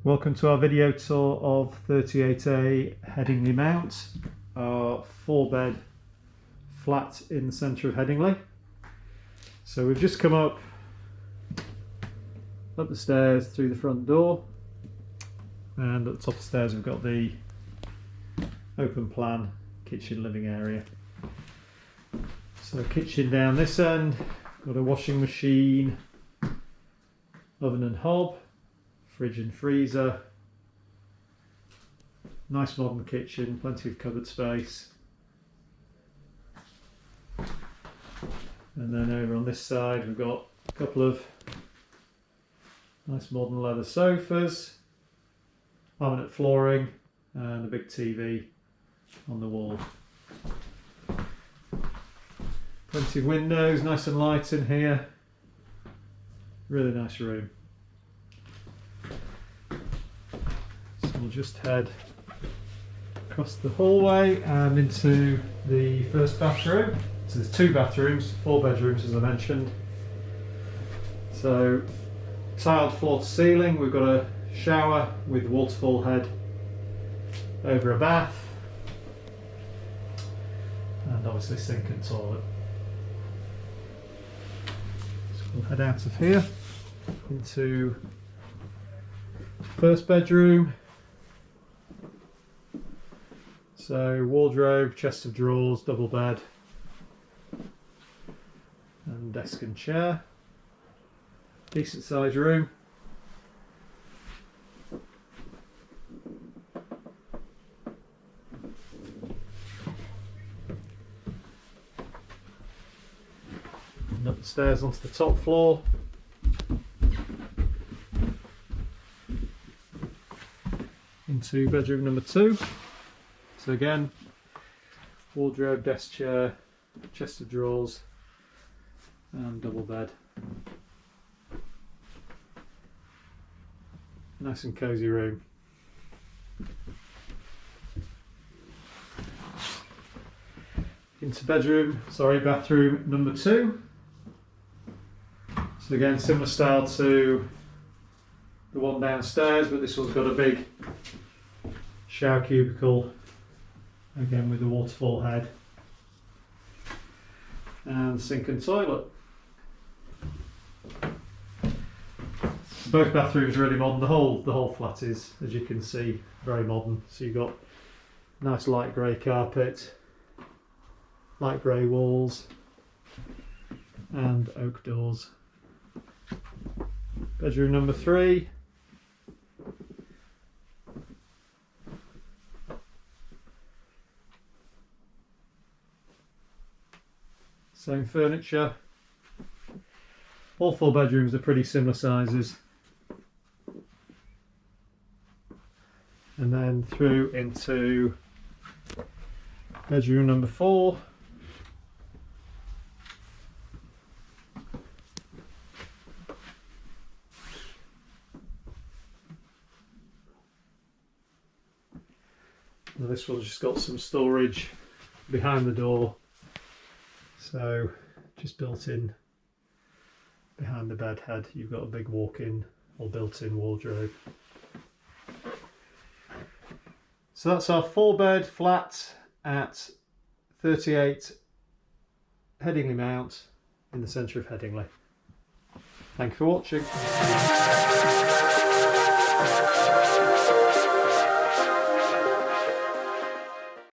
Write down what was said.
Welcome to our video tour of 38A Headingley Mount, our 4-bed flat in the centre of Headingley. So we've just come up the stairs through the front door, and at the top of the stairs we've got the open plan kitchen living area. So kitchen down this end, got a washing machine, oven and hob, fridge and freezer, nice modern kitchen, plenty of cupboard space. And then over on this side we've got a couple of nice modern leather sofas, laminate flooring and a big TV on the wall. Plenty of windows, nice and light in here. Really nice room. So we'll just head across the hallway and into the first bathroom. So there's 2 bathrooms, 4 bedrooms as I mentioned. So tiled floor to ceiling, we've got a shower with waterfall head over a bath, and obviously sink and toilet. So we'll head out of here into first bedroom. So wardrobe, chest of drawers, double bed and desk and chair. Decent sized room. And up the stairs onto the top floor. Into bedroom number 2. So again, wardrobe, desk chair, chest of drawers and double bed. Nice and cosy room. Into bathroom number 2. So again, similar style to the one downstairs, but this one's got a big shower cubicle, again with the waterfall head, and sink and toilet. Both bathrooms are really modern. The whole flat is, as you can see, very modern. So you've got nice light grey carpet, light grey walls and oak doors. Bedroom number 3. Same furniture. All 4 bedrooms are pretty similar sizes. And then through into bedroom number 4. Now this one's just got some storage behind the door, so just built in behind the bed head you've got a big walk-in or built-in wardrobe. So that's our 4-bed flat at 38 Headingley Mount in the centre of Headingley. Thank you for watching.